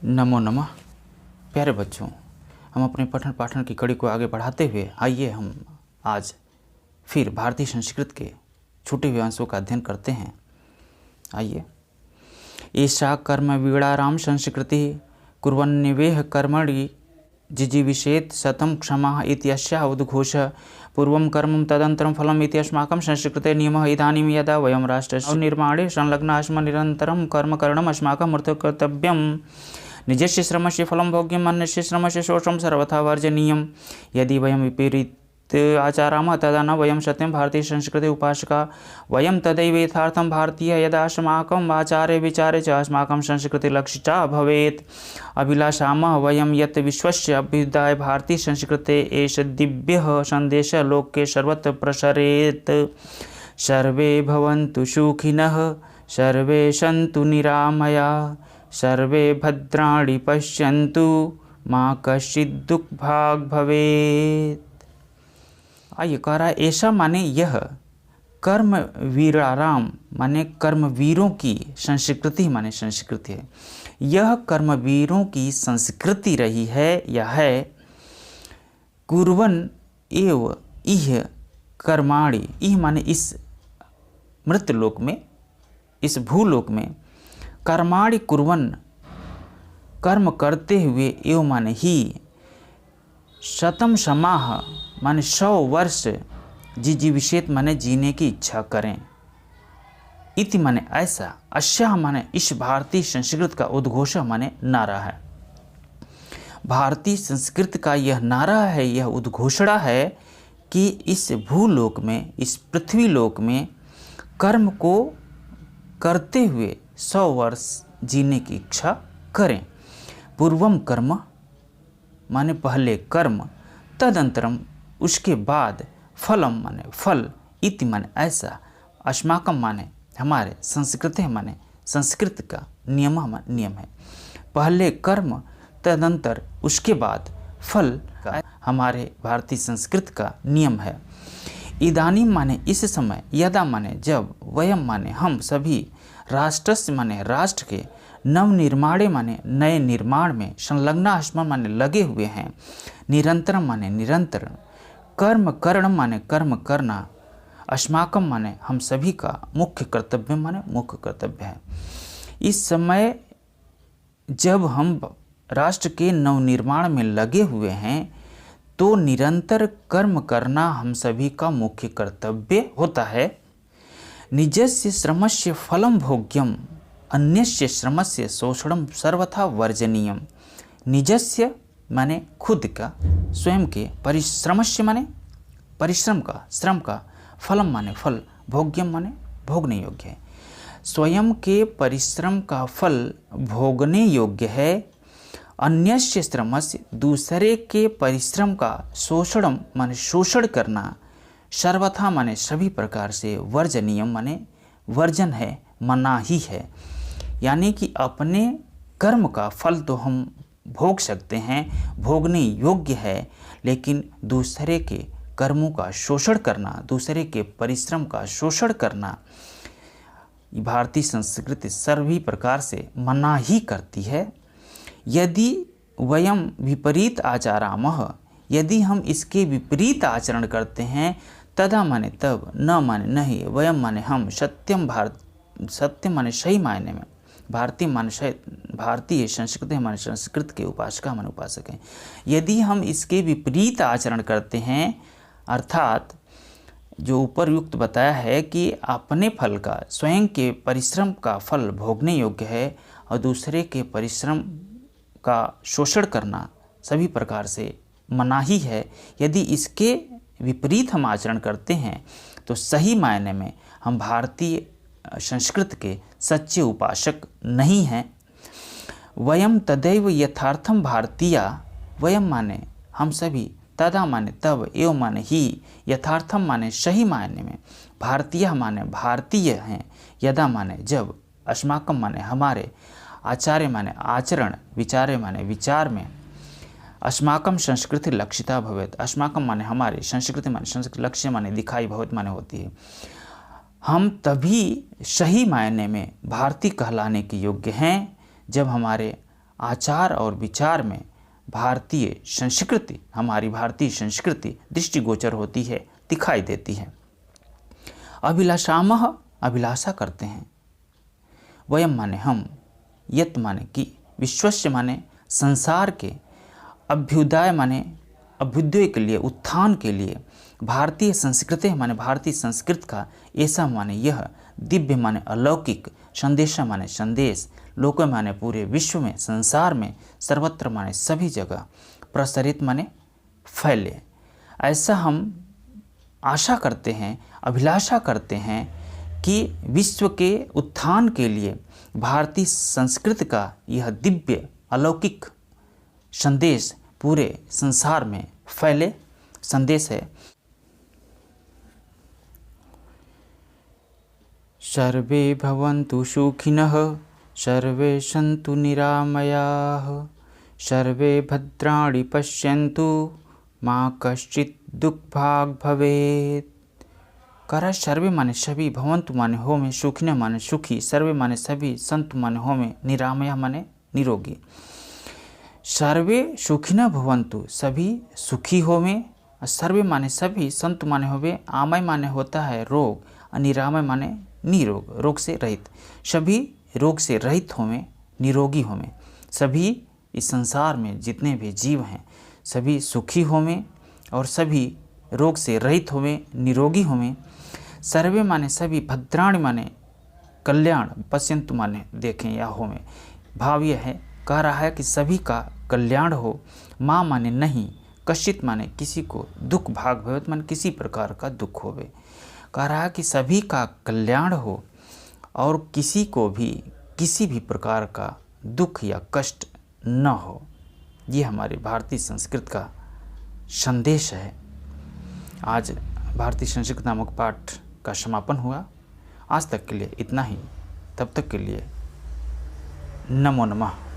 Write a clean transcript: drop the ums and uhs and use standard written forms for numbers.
नमो नमः। प्यारे बच्चों, हम अपने पठन पाठन की कड़ी को आगे बढ़ाते हुए आइए हम आज फिर भारतीय संस्कृत के छूटे हुए अंशों का अध्ययन करते हैं। आइए। एषा कर्म वीणाराम संस्कृति कुर्वन्निवेह कर्मणि जिजीविषेत् शतं क्षमा इत्यस्याः उद्घोषः पूर्वं कर्मं तदनन्तरं फलम् इति अस्माकं संस्कृते नियमः। इदानीं यदा वयं राष्ट्रस्य निर्माणे संलग्नाः स्मः निरन्तरं कर्मकरणम् अस्माकं कर्तव्यम्। निजस्य श्रमस्य फलं भोग्यम् अन्यस्य श्रमस्य शोषणं सर्वथा वर्जनीयम्। यदि वयं विपरीत आचरामः तदा न वयं सत्यं भारतीय संस्कृति उपासका। वयं तदैव यथार्थं भारतीय यदा अस्माकम् आचारे विचारे च अस्माकं संस्कृतिलक्षिता भवेत्। अभिलाषामः वयं यत् विश्वस्य अभ्युदयाय भारतीय संस्कृते एष दिव्यः सन्देशः लोके सर्वत्र प्रसरेत्। सर्वे भवन्तु सुखिनः, सर्वे सन्तु निरामयाः, सर्वे भद्राणि पश्यन्तु, मा कश्चित् दुःखभाग् भवेत्। आइए कह रहा है ऐसा माने यह कर्म वीराराम माने कर्मवीरों की संस्कृति माने संस्कृति है। यह कर्मवीरों की संस्कृति रही है। यह है कुर्वन् एव इह कर्माणि। इह माने इस मृतलोक में, इस भूलोक में कर्माणि कुर्वन् कर्म करते हुए एव माने ही शतम समाह माने 100 वर्ष जिजीविषेत् माने जीने की इच्छा करें। इति माने ऐसा, अस्या माने इस भारतीय संस्कृत का उद्घोषः माने नारा है। भारतीय संस्कृत का यह नारा है, यह उद्घोषणा है कि इस भूलोक में, इस पृथ्वी लोक में कर्म को करते हुए 100 वर्ष जीने की इच्छा करें। पूर्वम कर्म माने पहले कर्म, तदंतरम उसके बाद, फलम माने फल, इति माने ऐसा, अस्माकम माने हमारे, संस्कृति माने संस्कृत का, नियम नियम है। पहले कर्म तदंतर उसके बाद फल का हमारे भारतीय संस्कृत का नियम है। इदानीं माने इस समय, यदा माने जब, वयम माने हम सभी, राष्ट्रस्य माने राष्ट्र के, नवनिर्माणे माने नए निर्माण में, संलग्ना स्म माने लगे हुए हैं, निरंतरम माने निरंतर, कर्म करणम माने कर्म करना, अस्माकम माने हम सभी का, मुख्य कर्तव्य माने मुख्य कर्तव्य है। इस समय जब हम राष्ट्र के नवनिर्माण में लगे हुए हैं तो निरंतर कर्म करना हम सभी का मुख्य कर्तव्य होता है। निजस्य श्रमस्य फलम भोग्यम अन्यस्य श्रमस्य शोषणम सर्वथा वर्जनीयम। निजस्य माने खुद का, स्वयं के, परिश्रमस्य माने परिश्रम का, श्रम का, फलम माने फल, भोग्यम माने भोगने योग्य है। स्वयं के परिश्रम का फल भोगने योग्य है। अन्यस्य श्रमस्य दूसरे के परिश्रम का, शोषणम माने शोषण करना, सर्वथा माने सभी प्रकार से, वर्जनीयम माने वर्जन है, मनाही है। यानी कि अपने कर्म का फल तो हम भोग सकते हैं, भोगने योग्य है, लेकिन दूसरे के कर्मों का शोषण करना, दूसरे के परिश्रम का शोषण करना भारतीय संस्कृति सभी प्रकार से मना ही करती है। यदि वयम विपरीत आचरामः, यदि हम इसके विपरीत आचरण करते हैं, तदा माने तब, न माने नहीं, वयम माने हम, सत्यम सत्य माने सही मायने में, भारतीय संस्कृति हमारे संस्कृत के उपासका हमारे उपासक हैं। यदि हम इसके विपरीत आचरण करते हैं, अर्थात जो ऊपरयुक्त बताया है कि अपने फल का, स्वयं के परिश्रम का फल भोगने योग्य है और दूसरे के परिश्रम का शोषण करना सभी प्रकार से मनाही है, यदि इसके विपरीत हम आचरण करते हैं तो सही मायने में हम भारतीय संस्कृत के सच्चे उपासक नहीं हैं। वयम तदैव यथार्थम भारतीय, वयम माने हम सभी, तदा माने तब, एव माने ही, यथार्थम माने सही मायने में, भारतीय माने भारतीय हैं, यदा माने जब, अस्माकम माने हमारे, आचार्य माने आचरण, विचारे माने विचार में, अस्माकम संस्कृति लक्षिता भवेत्, अस्माकम माने हमारे, संस्कृति माने संस्कृति, लक्ष्य माने दिखाई, भवेत् माने होती है। हम तभी सही मायने में भारतीय कहलाने के योग्य हैं जब हमारे आचार और विचार में भारतीय संस्कृति, हमारी भारतीय संस्कृति दृष्टिगोचर होती है, दिखाई देती है। अभिलाषामः, अभिलाषा करते हैं। वयम माने हम, यत माने कि, विश्वस्य माने संसार के, अभ्युदय माने अभ्युदय के लिए, उत्थान के लिए, भारतीय संस्कृति माने भारतीय संस्कृत का, ऐसा माने यह, दिव्य माने अलौकिक, संदेशा माने संदेश, लोक माने पूरे विश्व में, संसार में, सर्वत्र माने सभी जगह, प्रसारित माने फैले। ऐसा हम आशा करते हैं, अभिलाषा करते हैं कि विश्व के उत्थान के लिए भारतीय संस्कृति का यह दिव्य अलौकिक संदेश पूरे संसार में फैले। संदेश है, सर्वे भवन्तु सुखिनः, सर्वे सन्तु निरामयाः, सर्वे भद्राणि पश्यन्तु, मा कश्चित् दुःखभाग् भवेत्। कह सर्वे माने सभी, भवन्तु माने हो में, सुखिनः माने सुखी, सर्वे माने सभी, सन्तु माने हो में, निरामया माने निरोगी। सर्वे सुखिनः भवन्तु, सभी सुखी हो में, सर्वे माने सभी, संतु माने होवे, आमय माने होता है रोग, और निरामय माने निरोग, रोग से रहित। सभी रोग से रहित होवें, निरोगी होवें। सभी इस संसार में जितने भी जीव हैं सभी सुखी होवें और सभी रोग से रहित होवें, निरोगी होवें। सर्वे माने सभी, भद्राणि माने कल्याण, पश्यन्तु माने देखें या होवें। भाव यह है, कह रहा है कि सभी का कल्याण हो। माँ माने नहीं, कश्चित माने किसी को, दुख भाग भवेत माने किसी प्रकार का दुख होवे। कह रहा है कि सभी का कल्याण हो और किसी को भी किसी भी प्रकार का दुख या कष्ट न हो। ये हमारी भारतीय संस्कृत का संदेश है। आज भारतीय संस्कृत नामक पाठ का समापन हुआ। आज तक के लिए इतना ही। तब तक के लिए नमो नमः।